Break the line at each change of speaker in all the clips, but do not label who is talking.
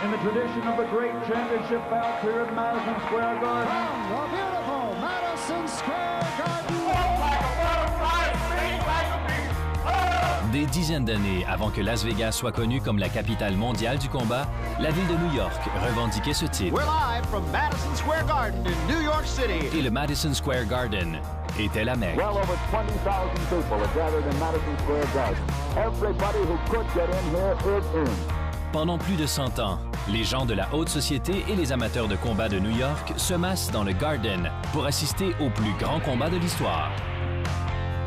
in the tradition of the great championship bout here at Madison Square Garden.
From the beautiful Madison Square Garden.
Des dizaines d'années avant que Las Vegas soit connue comme la capitale mondiale du combat, la ville de New York revendiquait ce titre.
We're live from Madison Square Garden in New York City.
Et le Madison Square Garden était la Mecque.
Well over 20,000 people have gathered in Madison Square Garden. Everybody who could get in here is in.
Pendant plus de 100 ans, les gens de la haute société et les amateurs de combat de New York se massent dans le Garden pour assister au plus grand combat de l'histoire.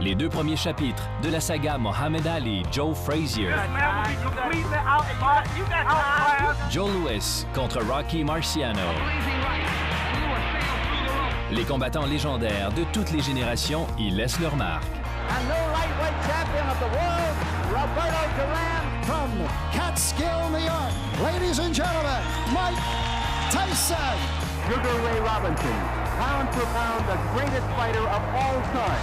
Les deux premiers chapitres de la saga Muhammad Ali-Joe Frazier, Joe Louis contre Rocky Marciano, les combattants légendaires de toutes les générations y laissent leur marque.
And no lightweight champion of the world, Roberto Duran from Catskill, New York. Ladies and gentlemen, Mike Tyson.
Sugar Ray Robinson, pound for pound the greatest fighter of all time.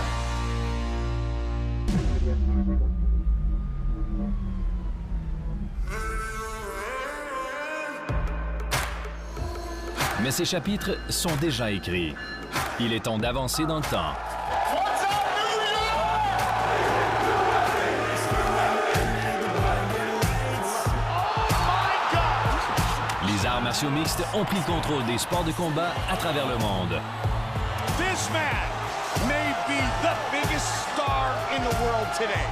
Mais ces chapitres sont déjà écrits. Il est temps d'avancer dans le temps. Les arts martiaux mixtes ont pris le contrôle des sports de combat à travers le monde.
This man may be the biggest star in the world today.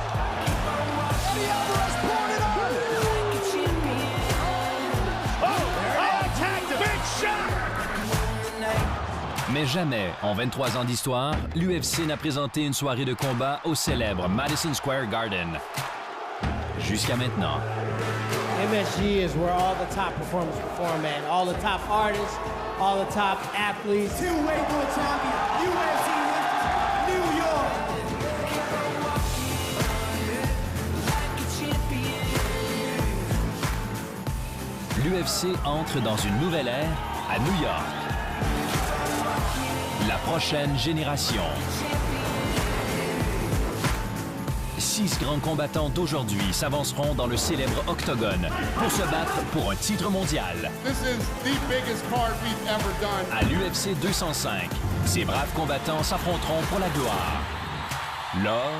Mais jamais, en 23 ans d'histoire, l'UFC n'a présenté une soirée de combat au célèbre Madison Square Garden. Jusqu'à maintenant.
MSG is where all the top performers perform at. All the top artists, all the top athletes.
Two-weight world champion, UFC New York.
L'UFC entre dans une nouvelle ère à New York. La prochaine génération. 6 grands combattants d'aujourd'hui s'avanceront dans le célèbre octogone pour se battre pour un titre mondial.
This is the biggest card we've ever done.
À l'UFC 205, ces braves combattants s'affronteront pour la gloire, l'or,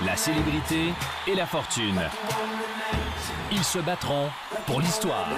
la célébrité et la fortune. Ils se battront pour l'histoire.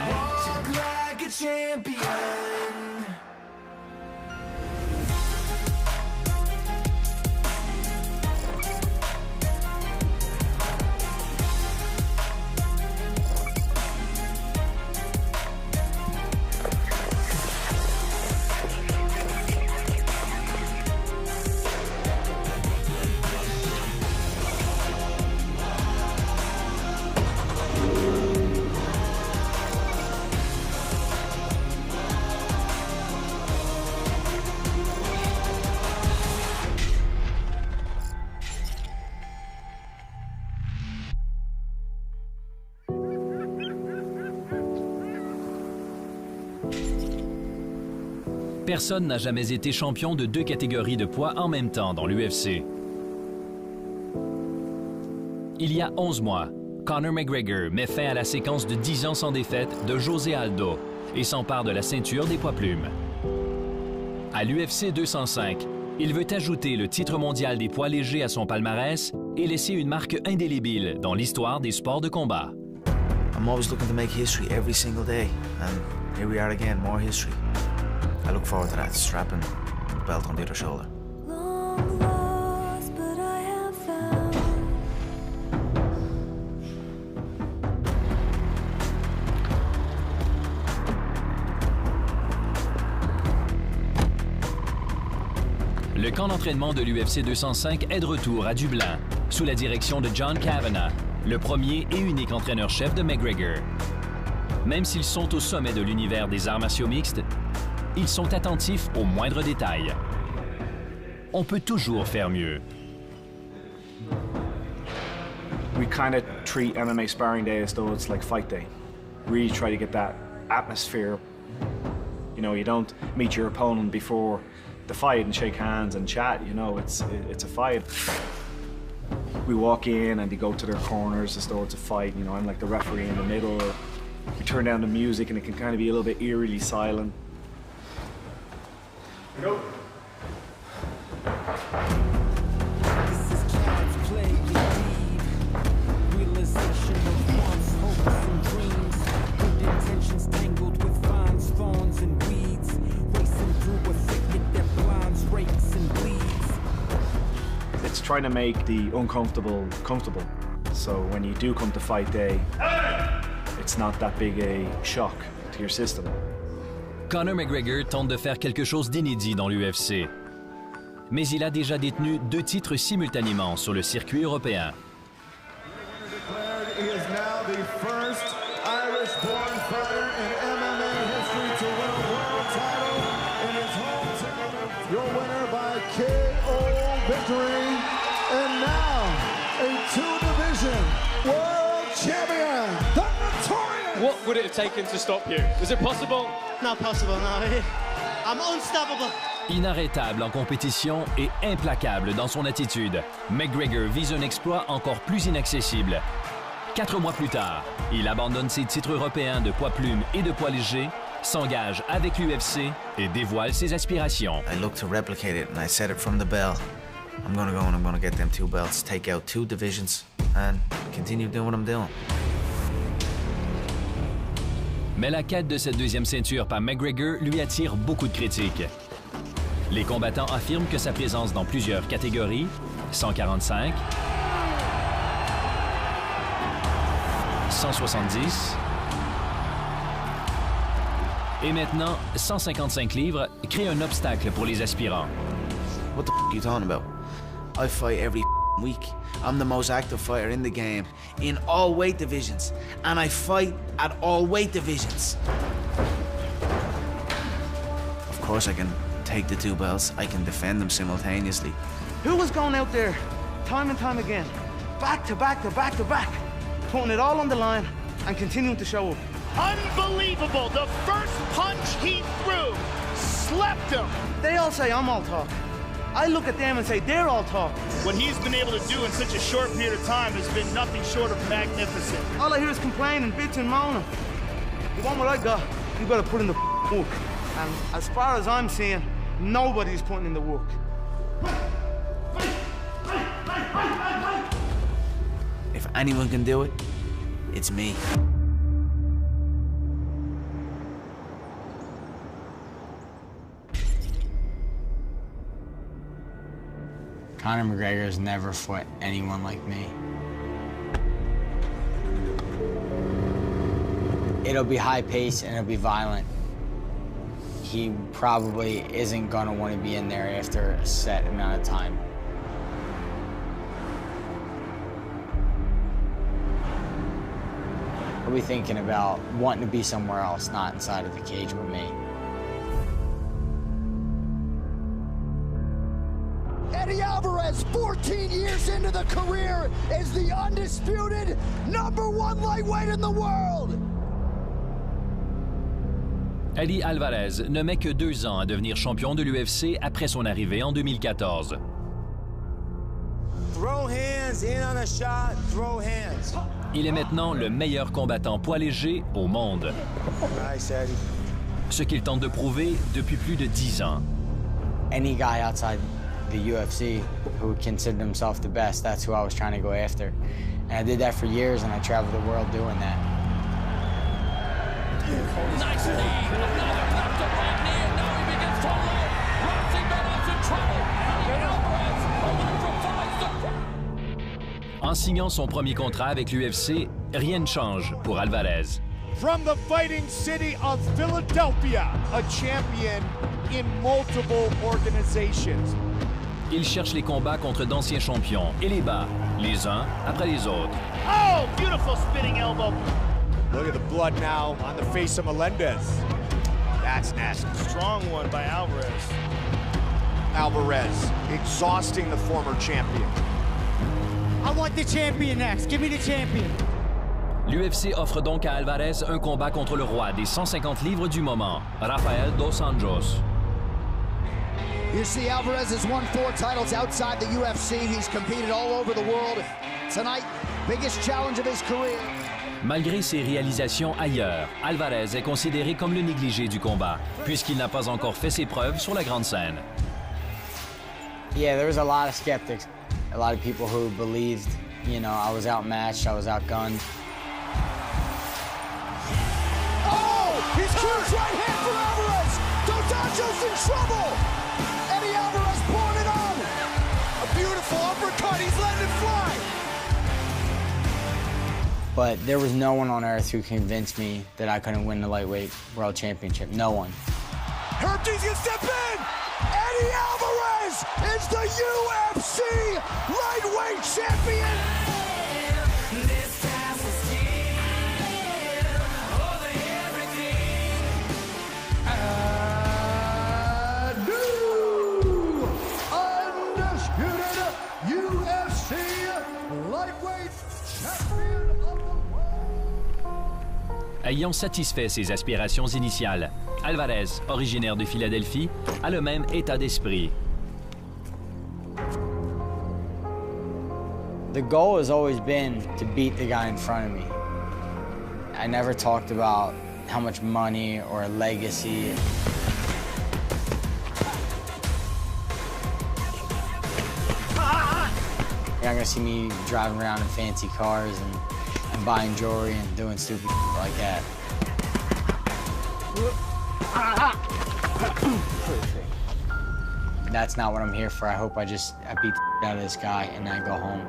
Personne n'a jamais été champion de 2 catégories de poids en même temps dans l'UFC. Il y a 11 mois, Conor McGregor met fin à la séquence de 10 ans sans défaite de José Aldo et s'empare de la ceinture des poids plumes. À l'UFC 205, il veut ajouter le titre mondial des poids légers à son palmarès et laisser une marque indélébile dans l'histoire des sports de combat.
I'm always looking to make history every single day, and here we are again, more history. I look forward to that, strapping the belt on the other shoulder.
Long lost, but I have found.
Le camp d'entraînement de l'UFC 205 est de retour à Dublin, sous la direction de John Kavanagh, le premier et unique entraîneur-chef de McGregor. Même s'ils sont au sommet de l'univers des arts martiaux mixtes, ils sont attentifs aux moindres détails. On peut toujours faire mieux.
We kind of treat MMA sparring day as though it's like fight day. Really try to get that atmosphere. You know, you don't meet your opponent before the fight and shake hands and chat, you know, it's a fight. We walk in and they go to their corners as though it's a fight, you know, I'm like the referee in the middle. You turn down the music and it can kind of be a little bit eerily silent.
Go.
This is Cavs play indeed. Realization of wants, hopes, and dreams. Good intentions tangled with vines, thorns, and weeds. Racing through a thicket that blinds, rakes, and bleeds.
It's trying to make the uncomfortable comfortable. So when you do come to fight day, it's not that big a shock to your system.
Conor McGregor tente de faire quelque chose d'inédit dans l'UFC. Mais il a déjà détenu 2 titres simultanément sur le circuit européen.
He is now the first Irish-born fighter in MMA history to win a world title in his hometown. Your winner by KO victory, and now a 2-division world champion, the Notorious.
What would it have taken to stop you? Was it possible?
Not possible, no. I'm unstoppable.
Inarrêtable en compétition et implacable dans son attitude, McGregor vise un exploit encore plus inaccessible. 4 mois plus tard, il abandonne ses titres européens de poids plume et de poids léger, s'engage avec l'UFC et dévoile ses aspirations.
I look to replicate it, and I said it from the bell. I'm gonna go and I'm gonna get them 2 belts, take out 2 divisions, and continue doing what I'm doing.
Mais la quête de cette 2e ceinture par McGregor lui attire beaucoup de critiques. Les combattants affirment que sa présence dans plusieurs catégories, 145, 170 et maintenant 155 livres, crée un obstacle pour les aspirants.
What the f are you talking about? I fight every week. I'm the most active fighter in the game, in all weight divisions, and I fight at all weight divisions. Of course I can take the 2 belts, I can defend them simultaneously. Who was going out there, time and time again, back to back to back to back, putting it all on the line and continuing to show up?
Unbelievable! The first punch he threw slept him.
They all say I'm all talk. I look at them and say they're all talk.
What he's been able to do in such a short period of time has been nothing short of magnificent.
All I hear is complaining, bitching, moaning. You want what I got, you gotta put in the work. And as far as I'm seeing, nobody's putting in the work.
If anyone can do it, it's me.
Conor McGregor's never fought anyone like me. It'll be high paced and it'll be violent. He probably isn't gonna want to be in there after a set amount of time. He'll be thinking about wanting to be somewhere else, not inside of the cage with me.
Eddie Alvarez, 14 years into the career, is the undisputed #1 lightweight in the world.
Eddie Alvarez ne met que 2 ans à devenir champion de l'UFC après son arrivée en 2014.
Throw hands, in on a shot, throw hands.
Il est maintenant le meilleur combattant poids léger au monde.
Nice, Eddie.
Ce qu'il tente de prouver depuis plus de 10 ans.
Any guy outside the UFC who would consider himself the best, that's who I was trying to go after. And I did that for years, and I traveled the world doing that.
Nice lead, another left to right knee, and now he begins to load. Roxy Meadows in trouble, and Alvarez electrifies the crowd.
En signant son premier contrat avec l'UFC, rien ne change pour Alvarez.
From the fighting city of Philadelphia, a champion in multiple organizations.
Il cherche les combats contre d'anciens champions et les bat, les uns après les autres.
Oh, beautiful spinning elbow. Look at the blood now on the face of Melendez. That's nasty. Strong one by Alvarez. Alvarez exhausting the former champion.
I want the champion next. Give me the champion.
L'UFC offre donc à Alvarez un combat contre le roi des 150 livres du moment, Rafael dos Anjos.
You see, Alvarez has won 4 titles outside the UFC. He's competed all over the world. Tonight, biggest challenge of his career.
Malgré ses réalisations ailleurs, Alvarez est considéré comme le négligé du combat, puisqu'il n'a pas encore fait ses preuves sur la grande scène.
Yeah, there was a lot of skeptics, a lot of people who believed, you know, I was outmatched, I was outgunned.
Oh, he's huge right hand for Alvarez. Dos Anjos in trouble. Eddie Alvarez pulling it on. A beautiful uppercut. He's letting it fly.
But there was no one on earth who convinced me that I couldn't win the lightweight world championship. No one.
Herb Dean's gonna step in. Eddie Alvarez is the UFC lightweight champion.
Ayant satisfait ses aspirations initiales, Alvarez, originaire de Philadelphie, a le même état d'esprit.
The goal has always been to beat the guy in front of me. I never talked about how much money or a legacy. You're not gonna see me driving around in fancy cars and buying jewelry and doing stupid like that. That's not what I'm here for. I hope I beat the out of this guy and then I go home.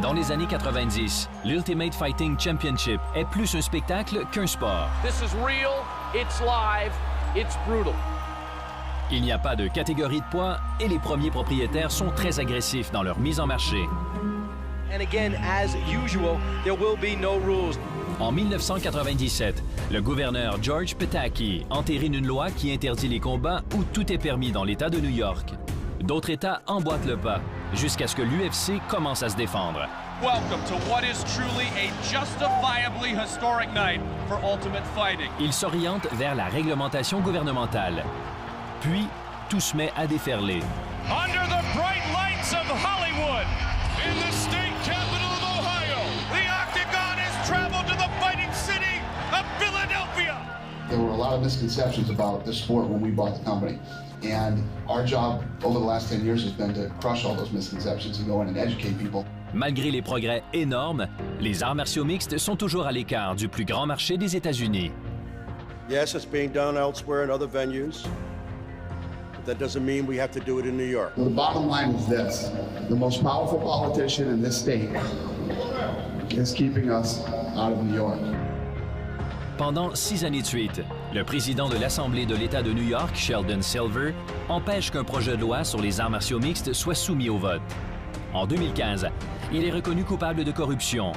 Dans les années 90, l'Ultimate Fighting Championship est plus un spectacle qu'un sport.
This is real, it's live, it's brutal.
Il n'y a pas de catégorie de poids et les premiers propriétaires sont très agressifs dans leur mise en marché.
And again, as usual, there will be no rules.
En 1997, le gouverneur George Pataki entérine une loi qui interdit les combats où tout est permis dans l'État de New York. D'autres États emboîtent le pas, jusqu'à ce que l'UFC commence à se défendre.
Welcome to what is truly a justifiably historic night for Ultimate Fighting.
Il s'oriente vers la réglementation gouvernementale. Puis, tout se met à déferler.
Under the bright lights of Hollywood, in the state capital of Ohio, the Octagon has traveled to the fighting city of Philadelphia.
There were a lot of misconceptions about this sport when we bought the company. And our job over the last 10 years has been to crush all those misconceptions and go in and educate people.
Malgré les progrès énormes, les arts martiaux mixtes sont toujours à l'écart du plus grand marché des États-Unis.
Yes, it's being done elsewhere in other venues. But that doesn't mean we have to do it in New York.
The bottom line is this. The most powerful politician in this state is keeping us out of New York.
Pendant 6 années de suite, le président de l'Assemblée de l'État de New York, Sheldon Silver, empêche qu'un projet de loi sur les arts martiaux mixtes soit soumis au vote. En 2015, il est reconnu coupable de corruption.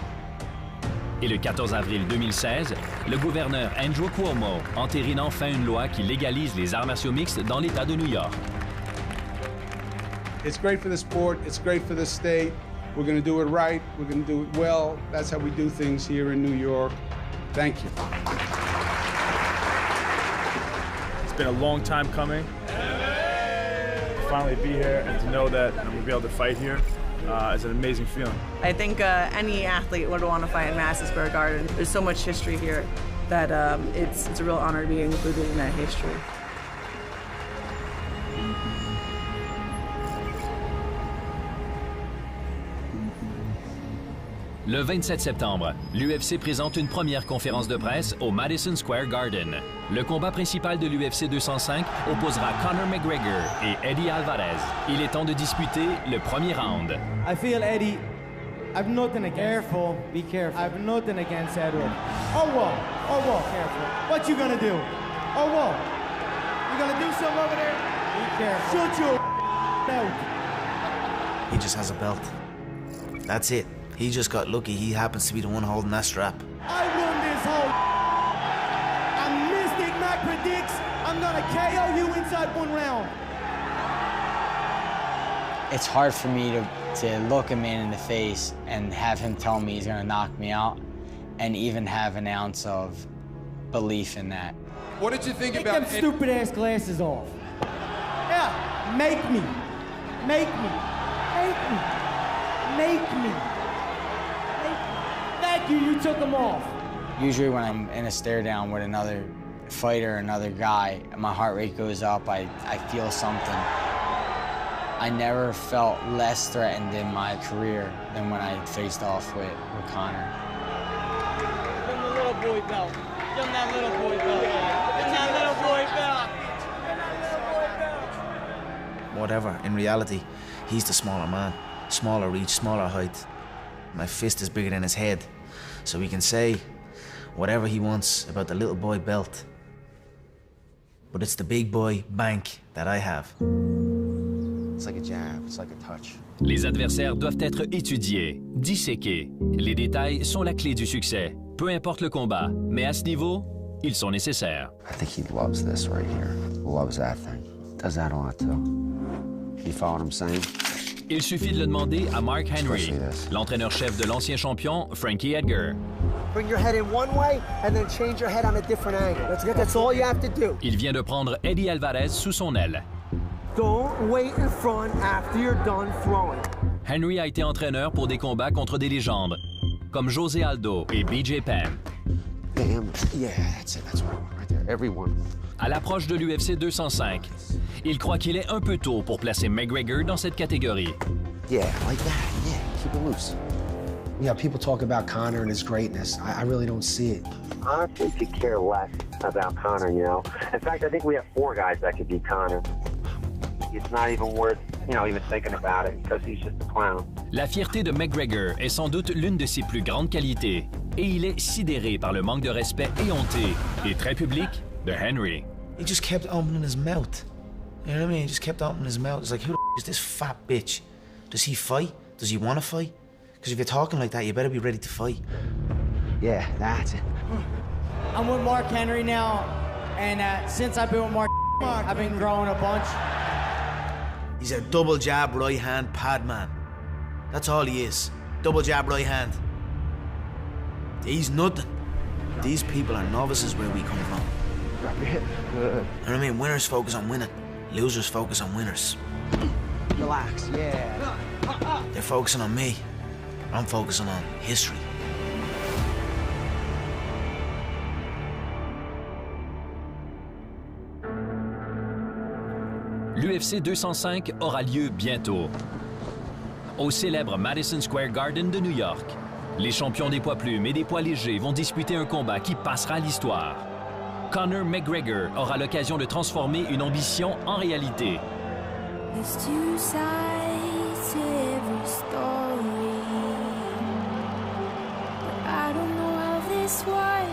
Et le 14 avril 2016, le gouverneur Andrew Cuomo entérine enfin une loi qui légalise les arts martiaux mixtes dans l'État de New York.
It's great for the sport, it's great for the state. We're going to do it right, we're going to do it well. That's how we do things here in New York. Thank you.
It's been a long time coming. To finally be here and to know that I'm going to be able to fight here is an amazing feeling.
I think any athlete would want to fight in Madison Square Garden. There's so much history here that it's a real honor to be included in that history.
Le 27 septembre, l'UFC présente une première conférence de presse au Madison Square Garden. Le combat principal de l'UFC 205 opposera Conor McGregor et Eddie Alvarez. Il est temps de disputer le premier round.
I feel Eddie, I've nothing against. Careful, be careful. I've nothing against Edward. Oh, whoa, careful. What you gonna do? Oh, whoa. You gonna do something over there? Be careful. Shoot your out.
He just has a belt. That's it. He just got lucky. He happens to be the one holding that strap.
I won this whole. And Mystic Mac predicts I'm gonna KO you inside one round.
It's hard for me to look a man in the face and have him tell me he's gonna knock me out, and even have an ounce of belief in that.
What did you think
Take
about
them stupid ass glasses off. Yeah, make me. Thank you, you took them off.
Usually when I'm in a stare down with another fighter, another guy, my heart rate goes up, I feel something. I never felt less threatened in my career than when I faced off with Conor.
Give him the little boy belt. Give him that little boy belt. Give him that little boy belt.
Whatever, in reality, he's the smaller man. Smaller reach, smaller height. My fist is bigger than his head. So he can say whatever he wants about the little boy belt. But it's the big boy bank that I have.
It's like a jab, it's like a touch.
Les adversaires doivent être étudiés, disséqués. Les détails sont la clé du succès, peu importe le combat. Mais à ce niveau, ils sont nécessaires.
I think he loves this right here. Loves that thing. Does that a lot too. You follow what I'm saying?
Il suffit de le demander à Mark Henry, l'entraîneur-chef de l'ancien champion Frankie Edgar.
Bring your head in one way and then change your head on a different angle. That's all you have to do.
Il vient de prendre Eddie Alvarez sous son aile.
Don't wait in front after you're done throwing.
Henry a été entraîneur pour des combats contre des légendes, comme José Aldo et BJ Penn.
Damn. Yeah, that's it. That's what I want right there. Everyone.
À l'approche de l'UFC 205, il croit qu'il est un peu tôt pour placer McGregor dans cette catégorie.
Yeah, like that. Yeah, keep it loose.
Yeah, people talk about Conor and his greatness. I really don't see it.
Honestly, could care less about Conor, you know. In fact, I think we have 4 guys that could beat Conor. It's not even worth, even thinking about it because he's just a clown.
La fierté de McGregor est sans doute l'une de ses plus grandes qualités, et il est sidéré par le manque de respect éhonté et très public de Henry.
He just kept opening his mouth. You know what I mean? He just kept opening his mouth. It's like, who the is this fat bitch? Does he fight? Does he want to fight? Because if you're talking like that, you better be ready to fight.
Yeah, that's it.
I'm with Mark Henry now, and since I've been with Mark, I've been growing a bunch.
He's a double jab right hand pad man. That's all he is. Double jab right hand. He's nothing. These people are novices where we come from. You know what I mean? Winners focus on winning. Losers focus on winners.
Relax, yeah.
They're focusing on me. I'm focusing on history.
L'UFC 205 aura lieu bientôt, au célèbre Madison Square Garden de New York. Les champions des poids plumes et des poids légers vont disputer un combat qui passera à l'histoire. Conor McGregor aura l'occasion de transformer une ambition en réalité.
There's 2 sides to every story, but I don't know how this one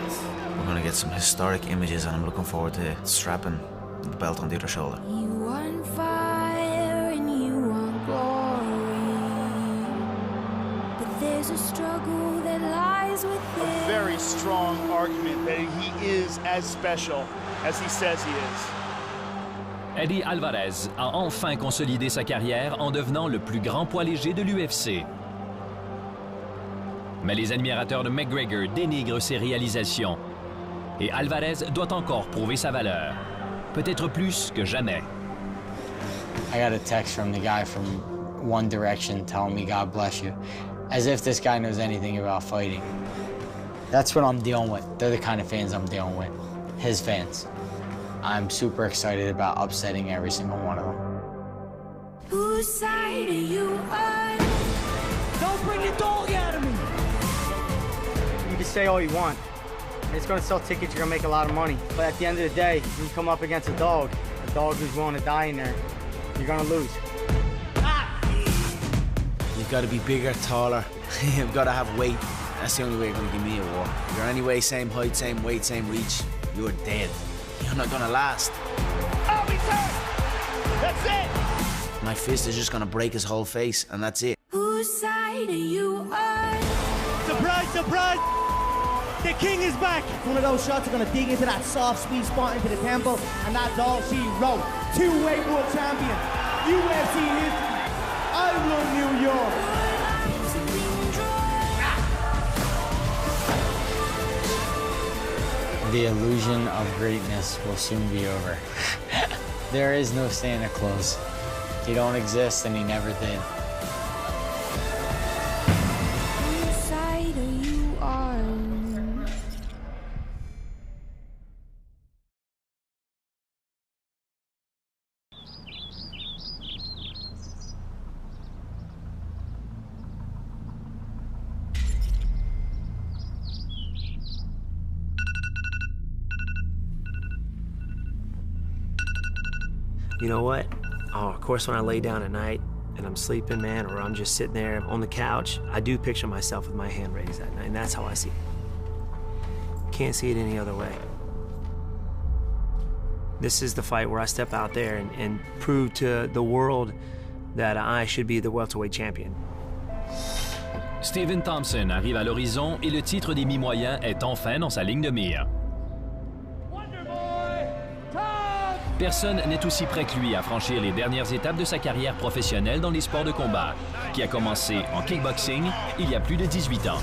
is.
We're gonna get some historic images and I'm looking forward to strapping the belt on the other shoulder.
You want fire and you want glory, but there's a struggle that lies within.
A very strong argument that he is as special as he says he is.
Eddie Alvarez a enfin consolidé sa carrière en devenant le plus grand poids léger de l'UFC. Mais les admirateurs de McGregor dénigrent ses réalisations. Et Alvarez doit encore prouver sa valeur. Peut-être plus que jamais.
I got a text from the guy from One Direction telling me God bless you. As if this guy knows anything about fighting. That's what I'm dealing with. They're the kind of fans I'm dealing with. His fans. I'm super excited about upsetting every single one of them.
Whose side are you on?
Don't bring the dog out of me!
You can say all you want. It's going to sell tickets, you're going to make a lot of money. But at the end of the day, when you come up against a dog who's willing to die in there, you're going to lose.
You've got to be bigger, taller. You've got to have weight. That's the only way you're going to give me a war. If you're anyway same height, same weight, same reach, you're dead. You're not going to last.
Oh, he's hurt! That's it!
My fist is just going to break his whole face, and that's it.
Whose side are you on?
Surprise, surprise! The king is back! One of those shots are gonna dig into that soft, sweet spot into the temple, and that's all she wrote. 2-weight world champion, UFC history. Brooklyn, New York.
The illusion of greatness will soon be over. There is no Santa Claus. He don't exist and he never did.
Whose side are you on?
You know what? Oh, of course, when I lay down at night and I'm sleeping, man, or I'm just sitting there on the couch, I do picture myself with my hand raised that night, and that's how I see it. Can't see it any other way. This is the fight where I step out there and prove to the world that I should be the welterweight champion.
Stephen Thompson arrive à l'horizon et le titre des mi-moyens est enfin dans sa ligne de mire. Personne n'est aussi près que lui à franchir les dernières étapes de sa carrière professionnelle dans les sports de combat, qui a commencé en kickboxing il y a plus de 18 ans.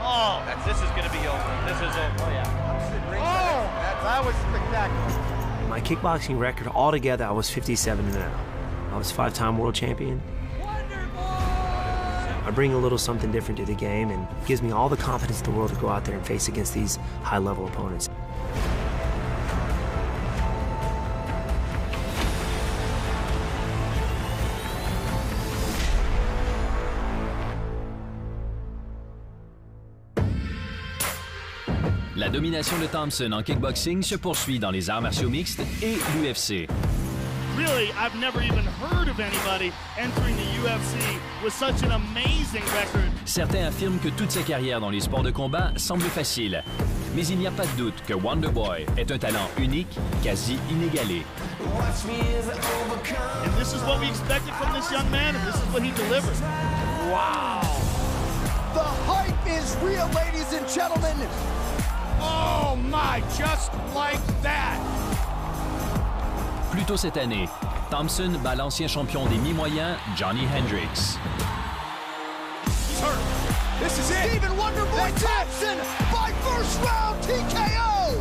Oh, this is going to be over. This is over. Oh, yeah. Oh, that was spectacular.
My kickboxing record altogether, I was 57-0. I was 5-time world champion. I bring a little something different to the game and gives me all the confidence in the world to go out there and face against these high-level opponents.
La domination de Thompson en kickboxing se poursuit dans les arts martiaux mixtes et l'UFC.
Really, I've never even heard of anybody entering the UFC with such an amazing record.
Certains affirment que toute sa carrière dans les sports de combat semble facile. Mais il n'y a pas de doute que Wonderboy est un talent unique, quasi inégalé.
And this is what we expected from this young man, and this is what he delivered.
Wow! The hype is real, ladies and gentlemen.
Oh my, just like that!
Plus tôt cette année, Thompson bat l'ancien champion des mi-moyens, Johnny Hendricks.
He's hurt. This is it. Stephen Wonderboy Thompson by first round TKO.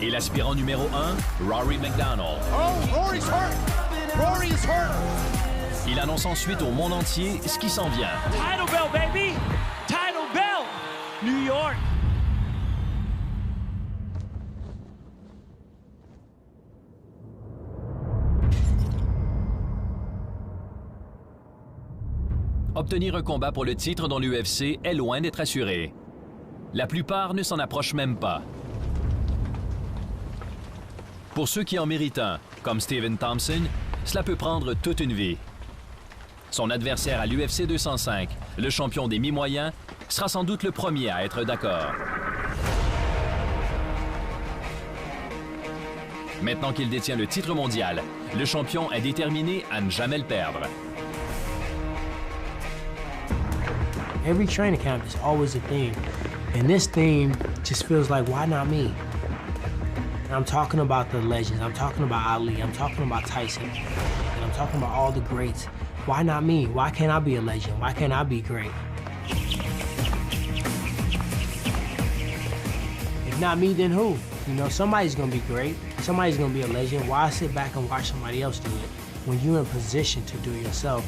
Et l'aspirant numéro 1, Rory McDonald.
Oh, Rory's hurt. Rory is hurt.
Il annonce ensuite au monde entier ce qui s'en vient.
Title belt, baby! Title belt! New York!
Obtenir un combat pour le titre dans l'UFC est loin d'être assuré. La plupart ne s'en approchent même pas. Pour ceux qui en méritent un, comme Stephen Thompson, cela peut prendre toute une vie. Son adversaire à l'UFC 205, le champion des mi-moyens, sera sans doute le premier à être d'accord. Maintenant qu'il détient le titre mondial, le champion est déterminé à ne jamais le perdre.
Every training camp is always a theme. And this theme just feels like, why not me? And I'm talking about the legends. I'm talking about Ali. I'm talking about Tyson. And I'm talking about all the greats. Why not me? Why can't I be a legend? Why can't I be great? If not me, then who? You know, somebody's gonna be great. Somebody's gonna be a legend. Why sit back and watch somebody else do it when you're in position to do it yourself?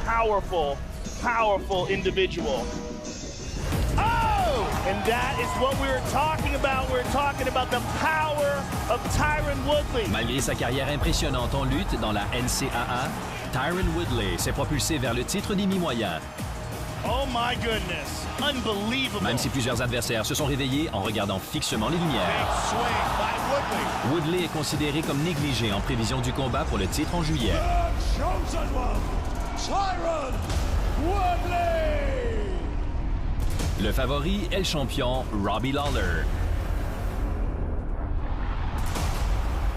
Powerful, powerful individual. Oh! And that is what we were talking about. We're talking about the power of Tyron Woodley.
Malgré sa carrière impressionnante en lutte dans la NCAA, Tyron Woodley s'est propulsé vers le titre des mi-moyens.
Oh my goodness, unbelievable.
Même si plusieurs adversaires se sont réveillés en regardant fixement les lumières.
Big swing by Woodley.
Woodley est considéré comme négligé en prévision du combat pour le titre en juillet.
Tyron Woodley!
Le favori est le champion Robbie Lawler.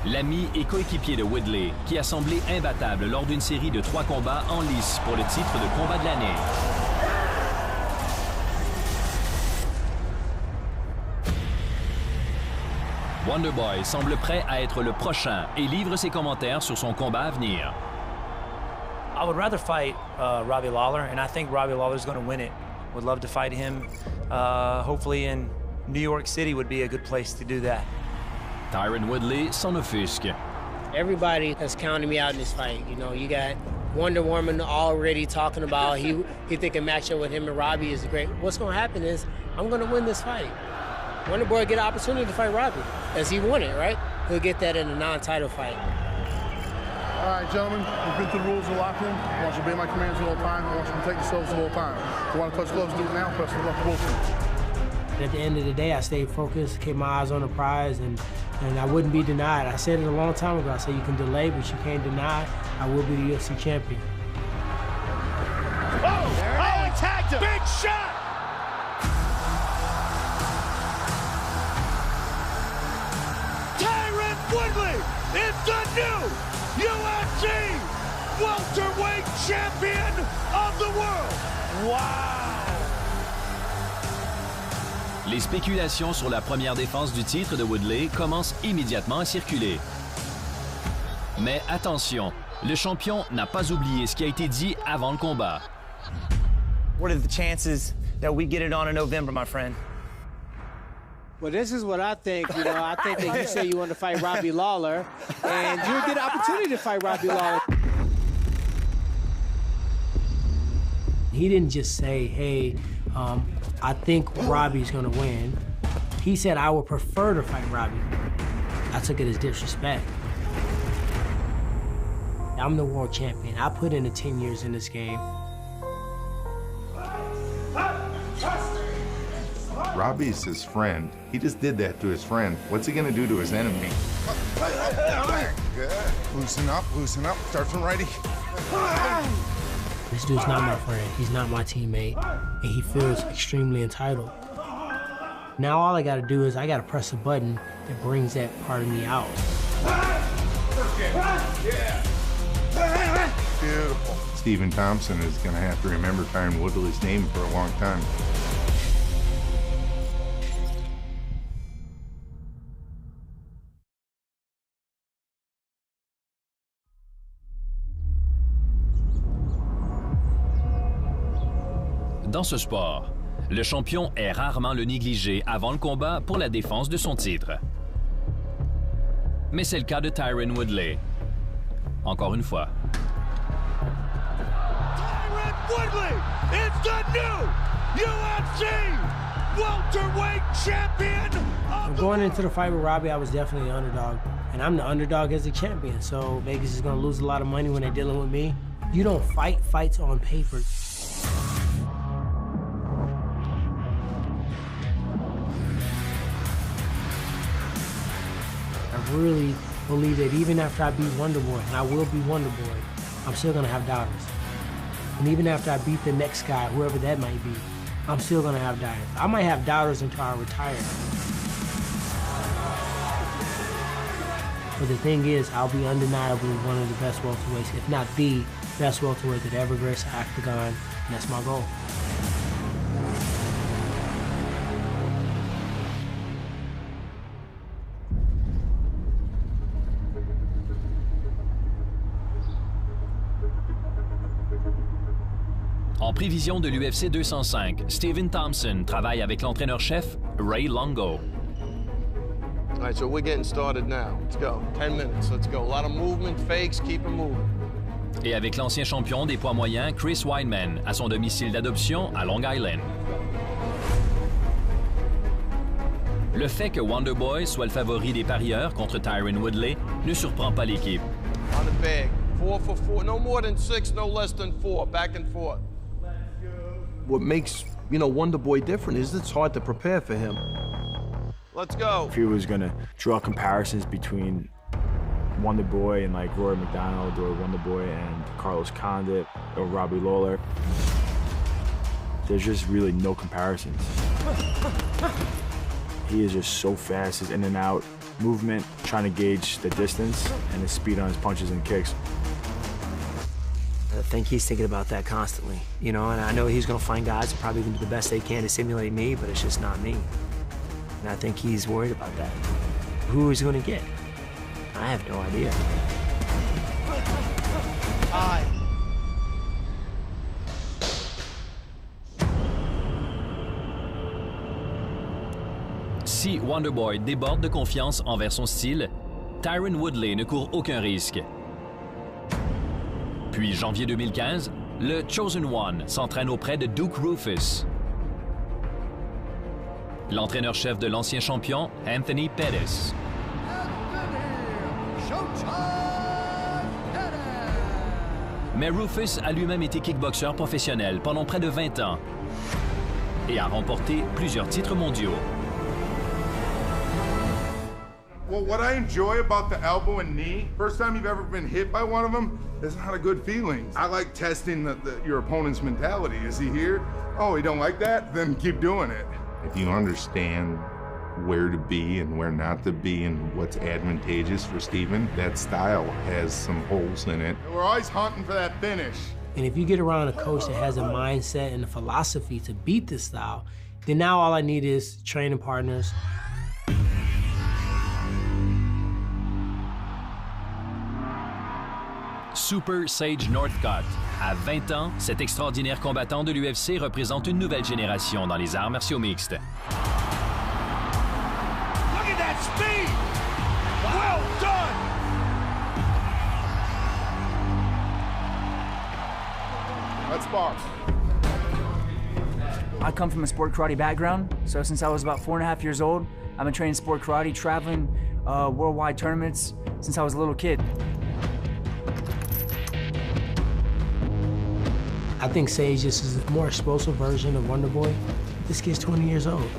L'ami et coéquipier de Woodley, qui a semblé imbattable lors d'une série de 3 combats en lice pour le titre de combat de l'année. Wonderboy semble prêt à être le prochain et livre ses commentaires sur son combat à venir.
I would rather fight Robbie Lawler, and I think Robbie Lawler's going to win it. Would love to fight him. Hopefully in New York City would be a good place to do that.
Tyron Woodley s'en offusque.
Everybody has counted me out in this fight. You know, you got Wonder Woman already talking about he think a matchup with him and Robbie is great. What's going to happen is I'm going to win this fight. Wonder Boy get an opportunity to fight Robbie, as he won it, right? He'll get that in a non-title fight.
All right, gentlemen, we've been through the rules of the locker room. I want you to be my commanders the whole time. I want you to protect yourselves the whole time. If you want to touch gloves, do it now. Press the left both.
At the end of the day, I stayed focused, kept my eyes on the prize, and I wouldn't be denied. I said it a long time ago. I said you can delay, but you can't deny. I will be the UFC champion.
Oh, he tagged him. Big shot. Tyron Woodley is the new UFC welterweight champion of the world. Wow.
Les spéculations sur la première défense du titre de Woodley commencent immédiatement à circuler. Mais attention, le champion n'a pas oublié ce qui a été dit avant le combat.
What are the chances that we get it on in November, my friend?
Well, this is what I think. You know, I think that you say you want to fight Robbie Lawler, and you'll get an opportunity to fight Robbie Lawler. He didn't just say, hey, I think Robbie's going to win. He said, I would prefer to fight Robbie. I took it as disrespect. I'm the world champion. I put in the 10 years in this game.
Robbie's his friend. He just did that to his friend. What's he gonna do to his enemy?
Good. Loosen up, start from righty.
This dude's not my friend. He's not my teammate. And he feels extremely entitled. Now all I gotta do is I gotta press a button that brings that part of me out.
Beautiful.
Stephen Thompson is gonna have to remember Tyron Woodley's name for a long time.
Dans ce sport, le champion est rarement le négligé avant le combat pour la défense de son titre. Mais c'est le cas de Tyron Woodley. Encore une fois.
Tyron Woodley is the new UFC welterweight champion.
Going into the fight with Robbie, I was definitely the underdog. And I'm the underdog as the champion, so Vegas is going to lose a lot of money when they're dealing with me. You don't fight fights on paper. I really believe that even after I beat Wonder Boy, and I will be Wonder Boy, I'm still gonna have doubters. And even after I beat the next guy, whoever that might be, I'm still gonna have doubters. I might have doubters until I retire. But the thing is, I'll be undeniably one of the best welterweights, if not the best welterweight that ever graced the octagon, and that's my goal.
En prévision de l'UFC 205, Stephen Thompson travaille avec l'entraîneur-chef Ray Longo.
All right, so we're getting started now. Let's go. 10 minutes. Let's go. A lot of movement, fakes, keep it moving.
Et avec l'ancien champion des poids moyens Chris Weidman à son domicile d'adoption à Long Island. Le fait que Wonderboy soit le favori des parieurs contre Tyron Woodley ne surprend pas l'équipe.
On the bag. 4 for 4. No more than 6, no less than 4. Back and forth.
What makes, Wonder Boy different is it's hard to prepare for him.
Let's go.
If he was gonna draw comparisons between Wonder Boy and like Rory McDonald, or Wonder Boy and Carlos Condit or Robbie Lawler, there's just really no comparisons. He is just so fast, his in and out movement, trying to gauge the distance, and his speed on his punches and kicks.
I think he's thinking about that constantly, and I know he's going to find guys who probably going to do the best they can to simulate me, but it's just not me. And I think he's worried about that. who he's going to get. I have no idea.
Si Wonderboy déborde de confiance envers son style, Tyron Woodley ne court aucun risque. Puis, janvier 2015, le Chosen One s'entraîne auprès de Duke Roufus. L'entraîneur-chef de l'ancien champion, Anthony Pettis. Mais Roufus a lui-même été kickboxeur professionnel pendant près de 20 ans et a remporté plusieurs titres mondiaux.
Well, what I enjoy about the elbow and knee, first time you've ever been hit by one of them, it's not a good feeling. I like testing your opponent's mentality. Is he here? Oh, he don't like that? Then keep doing it. If you understand where to be and where not to be and what's advantageous for Steven, that style has some holes in it. We're always hunting for that finish.
And if you get around a coach that has a mindset and a philosophy to beat this style, then now all I need is training partners.
Super Sage Northcutt. À 20 ans, cet extraordinaire combattant de l'UFC représente une nouvelle génération dans les arts martiaux mixtes.
Look at that speed! Well done!
Let's box.
I come from a sport karate background, so since I was about 4.5 years old, I've been training sport karate, traveling worldwide tournaments since I was a little kid.
I think Sage just is a more explosive version of Wonderboy. This kid's 20 years old.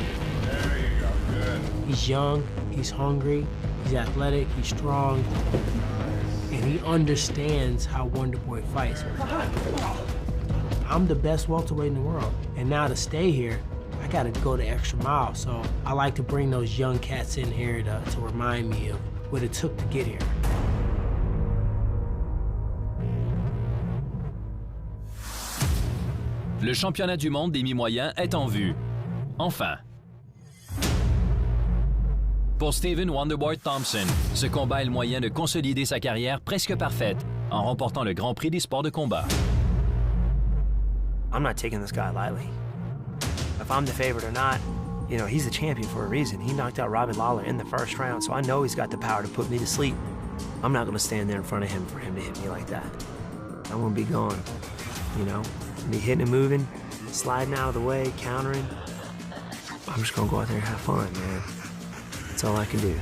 There you go, good.
He's young, he's hungry, he's athletic, he's strong, and he understands how Wonderboy fights. I'm the best welterweight in the world, and now to stay here, I gotta go the extra mile, so I like to bring those young cats in here to remind me of what it took to get here.
Le championnat du monde des mi-moyens est en vue. Enfin. Pour Steven Wonderboy Thompson, ce combat est le moyen de consolider sa carrière presque parfaite en remportant le Grand Prix des sports de combat.
I'm not taking this guy lightly. If I'm the favorite or not, you know, he's the champion for a reason. He knocked out Robbie Lawler in the first round, so I know he's got the power to put me to sleep. I'm not going to stand there in front of him for him to hit me like that. I'm going to be gone, you know? Be hitting and moving, sliding out of the way, countering. I'm just gonna go out there and have fun, man. That's all I can do.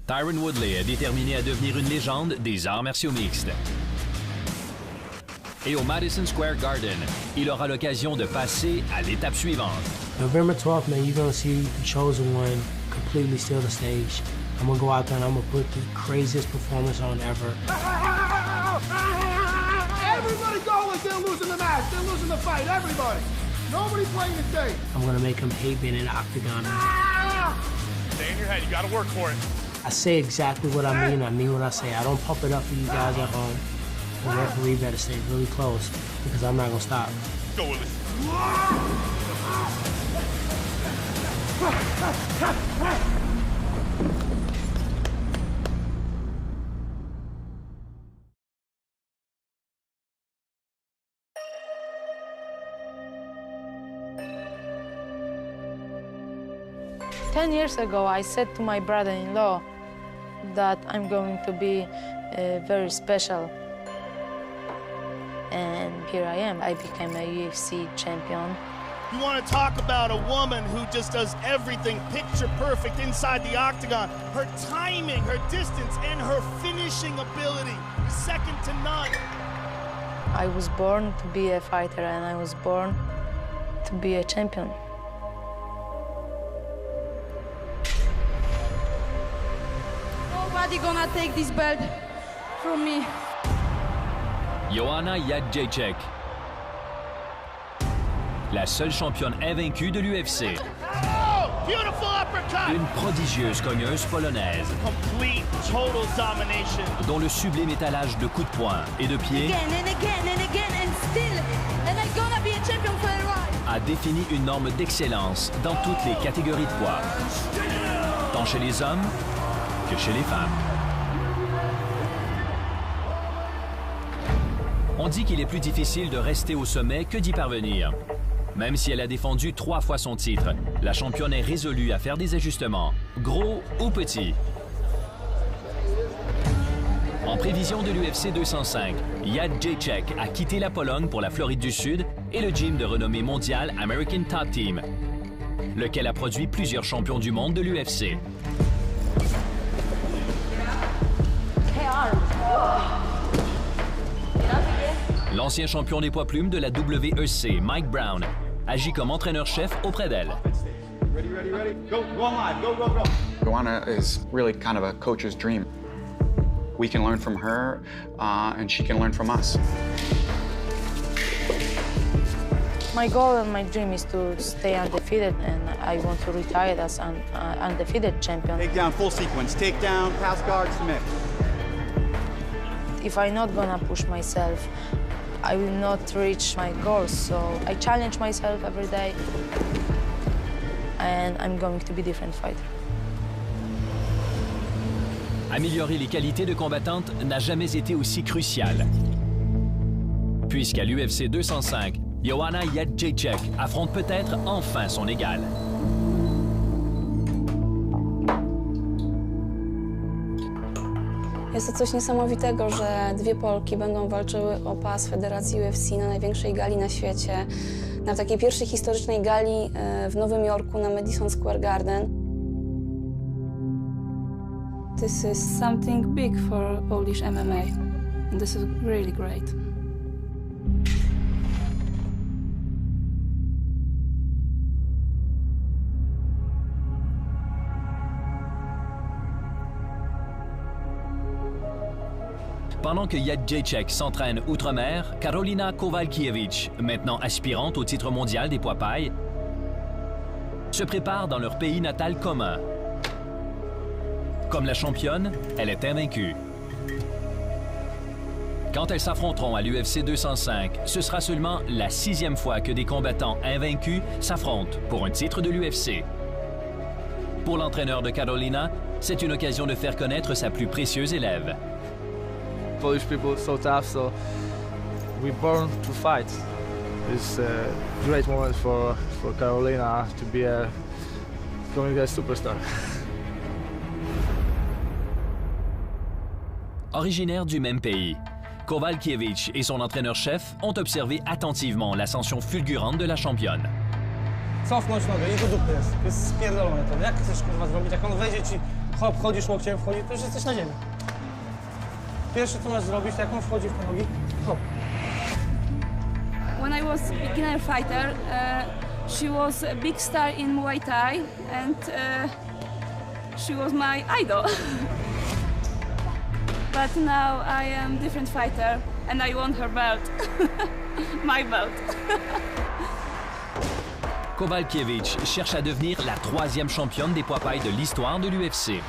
Tyron Woodley est déterminé à devenir une légende des arts martiaux mixtes. Et au Madison Square Garden, il aura l'occasion de passer à l'étape suivante.
November 12th, man, you're gonna see the Chosen One completely steal the stage. I'm gonna go out there and I'm gonna put the craziest performance on ever.
Everybody go like they're losing the match. They're losing the fight. Everybody. Nobody playing it safe.
I'm gonna make them hate being in the octagon.
Stay in your head. You got to work for it.
I say exactly what I mean what I say. I don't pump it up for you guys at home. The referee better stay really close because I'm not gonna stop.
Go, Willis.
10 years ago, I said to my brother-in-law that I'm going to be very special. And here I am. I became a UFC champion.
You want to talk about a woman who just does everything picture perfect inside the octagon. Her timing, her distance, and her finishing ability is second to none.
I was born to be a fighter, and I was born to be a champion.
Nobody gonna take this belt from me.
Joanna Jędrzejczyk, la seule championne invaincue de l'UFC.
Oh, beautiful uppercut!
Une prodigieuse cogneuse polonaise.
Complete, total domination.
Dont le sublime étalage de coups de poing et de pied
Again and again and again and still, and I'm gonna be a champion for a while.
a défini une norme d'excellence dans toutes les catégories de poids. tant chez les hommes que chez les femmes. On dit qu'il est plus difficile de rester au sommet que d'y parvenir. Même si elle a défendu 3 fois son titre, la championne est résolue à faire des ajustements, gros ou petits. En prévision de l'UFC 205, Jędrzejczyk a quitté la Pologne pour la Floride du Sud et le gym de renommée mondiale American Top Team, lequel a produit plusieurs champions du monde de l'UFC. L'ancien champion des poids plumes de la WEC, Mike Brown, agit comme entraîneur-chef auprès d'elle.
Joanna is really kind of a coach's dream. We can learn from her, and she can learn from us.
My goal and my dream is to stay undefeated, and I want to retire as an undefeated champion.
Take down, full sequence. Take down, pass guard, submit.
If I'm not gonna push myself, I will not reach my goals. So I challenge myself every day, and I'm going to be a different fighter.
Améliorer les qualités de combattante n'a jamais été aussi crucial. Puisqu'à l'UFC 205, Joanna Jędrzejczyk affronte peut-être enfin son égal.
Jest to coś niesamowitego, że dwie Polki będą walczyły o pas Federacji UFC na największej gali na świecie, na takiej pierwszej historycznej gali w Nowym Jorku na Madison Square Garden. This is something big for Polish MMA, and this is really great.
Pendant que Jędrzejczyk s'entraîne outre-mer, Karolina Kowalkiewicz, maintenant aspirante au titre mondial des poids pailles, se prépare dans leur pays natal commun. Comme la championne, elle est invaincue. Quand elles s'affronteront à l'UFC 205, ce sera seulement la 6e fois que des combattants invaincus s'affrontent pour un titre de l'UFC. Pour l'entraîneur de Karolina, c'est une occasion de faire connaître sa plus précieuse élève.
Polish people are so tough, so we're born to fight. It's a great moment for Karolina to be becoming a superstar.
Originaire du même pays, Kowalkiewicz et son entraîneur-chef ont observé attentivement l'ascension fulgurante de la championne.
Cofnąć nogę, jego dupy jest. To jest spierdolone to. Jak chcesz kurwa zrobić? Jak on wejdzie ci, hop, wchodzisz łokciem, wchodzi, to już jesteś na ziemi. Pierwsze co masz zrobić, to jak on wchodzi w te nogi, hop.
When I was beginner fighter, she was a big star in Muay Thai, and she was my idol. But now I am different fighter, and I want her belt, my belt.
Kowalkiewicz cherche à devenir la 3e championne des poids pailles de l'histoire de l'UFC.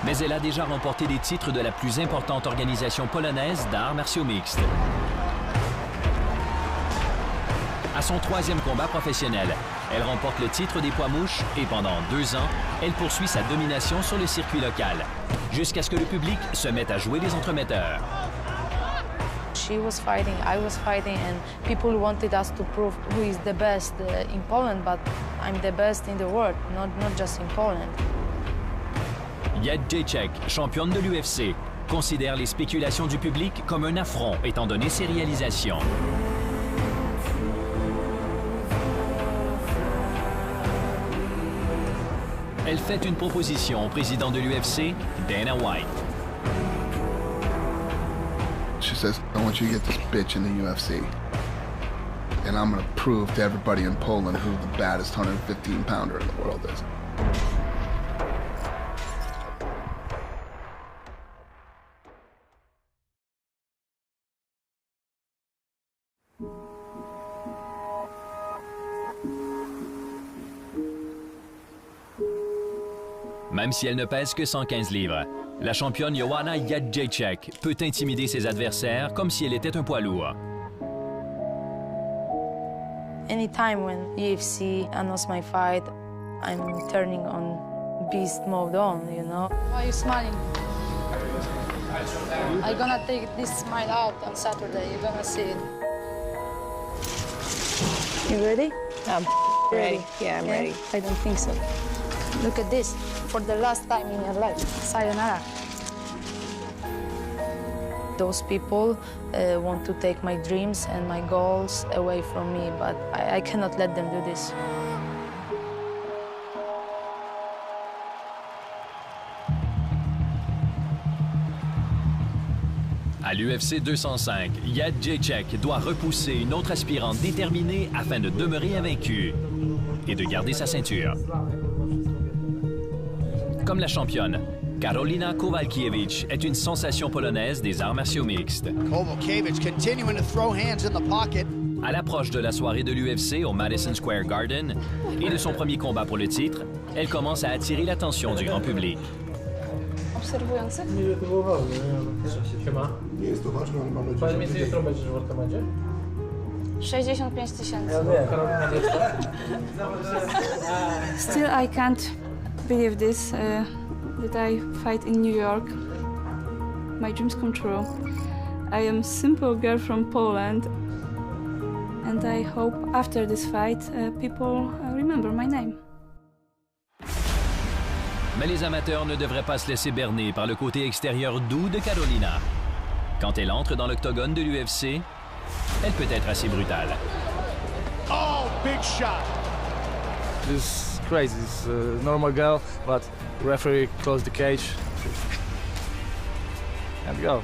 Mais elle a déjà remporté des titres de la plus importante organisation polonaise d'arts martiaux mixtes. À son 3e combat professionnel, elle remporte le titre des poids mouches et pendant 2 ans, elle poursuit sa domination sur le circuit local, jusqu'à ce que le public se mette à jouer des entremetteurs.
She was fighting, I was fighting, and people wanted us to prove who is the best in Poland, but I'm the best in the world, not just in Poland.
Jędrzejczyk, championne de l'UFC, considère les spéculations du public comme un affront étant donné ses réalisations. Elle fait une proposition au président de l'UFC, Dana White.
She says, I want you to get this bitch in the UFC. And I'm going to prove to everybody in Poland who the baddest 115-pounder in the world is.
Même si elle ne pèse que 115 livres, la championne Joanna Jędrzejczyk peut intimider ses adversaires comme si elle était un poids lourd.
Anytime when UFC announced my fight, I'm turning on beast mode on, you know. Why are you smiling? I'm gonna take this smile out on Saturday. You're gonna see it. You ready?
I'm ready. Yeah, I'm ready.
I don't think so. Look at this. For the last time in your life. Sayonara. Those people want to take my dreams and my goals away from me, but I cannot let them do this.
À l'UFC 205, Jędrzejczyk doit repousser une autre aspirante déterminée afin de demeurer invaincu et de garder sa ceinture. Comme la championne, Karolina Kowalkiewicz est une sensation polonaise des arts martiaux mixtes.
Kowalkiewicz continuing to throw hands in the pocket.
À l'approche de la soirée de l'UFC au Madison Square Garden et de son premier combat pour le titre, elle commence à attirer l'attention du grand public.
Obserwujący?
Siema.
Nie jest to ważne, ale mam
Powiedz mi, co jutro będziesz w workomacie?
65 000.
Ja wiem. Karolina wiesz co?
Still I can't believe this, that I fight in New York. My dreams come true. I am a simple girl from Poland, and I hope after this fight people remember my name.
Mais les amateurs ne devraient pas se laisser berner par le côté extérieur doux de Karolina. Quand elle entre dans l'octogone de l'UFC, elle peut être assez brutale.
Oh, big shot!
It's crazy. It's a normal girl, but the referee closed the cage. And go.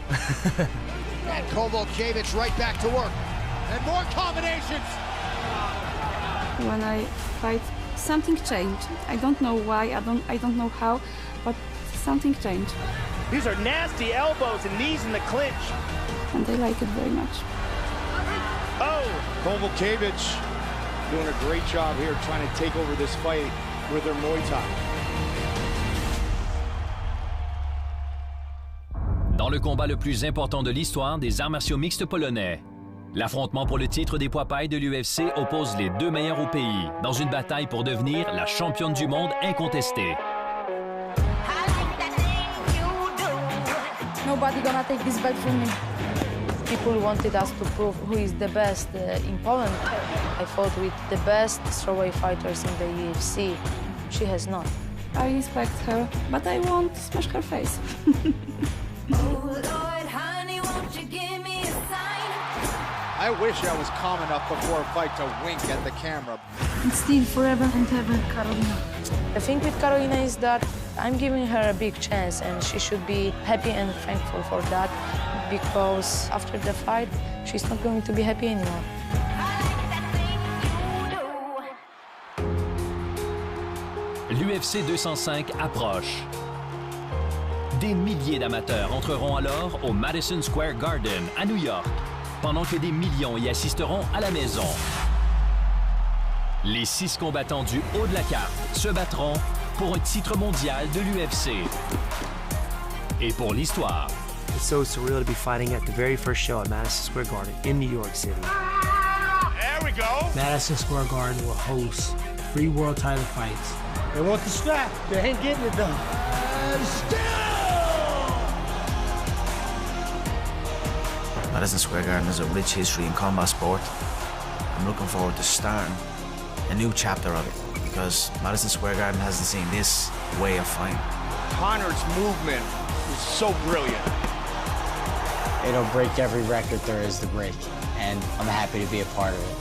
And Kowalkiewicz right back to work. And more combinations!
When I fight, something changed. I don't know why, I don't know how, but something changed.
These are nasty elbows and knees in the clinch.
And I like it very much.
Oh!
Kowalkiewicz doing a great job here trying to take over this fight with her Muay Thai.
Dans le combat le plus important de l'histoire des arts martiaux mixtes polonais, l'affrontement pour le titre des poids pailles de l'UFC oppose les deux meilleurs au pays dans une bataille pour devenir la championne du monde incontestée.
Nobody gonna take this belt from me. People wanted us to prove who is the best in Poland. I fought with the best strawweight fighters in the UFC. She has not.
I respect her, but I won't smash her face.
I wish I was calm enough before a fight to wink at the camera.
And still forever and ever, Karolina. The thing with Karolina is that I'm giving her a big chance and she should be happy and thankful for that because after the fight, she's not going to be happy anymore.
L'UFC 205 approche. Des milliers d'amateurs entreront alors au Madison Square Garden à New York, pendant que des millions y assisteront à la maison. Les 6 combattants du haut de la carte se battront pour un titre mondial de l'UFC. Et pour l'histoire.
It's so surreal to be fighting at the very first show at Madison Square Garden in New York City.
There we go.
Madison Square Garden will host 3 world title fights.
They want the strap. They ain't getting it done.
Madison Square Garden has a rich history in combat sport. I'm looking forward to starting a new chapter of it because Madison Square Garden hasn't seen this way of fighting.
Connor's movement is so brilliant.
It'll break every record there is to break, and I'm happy to be a part of it.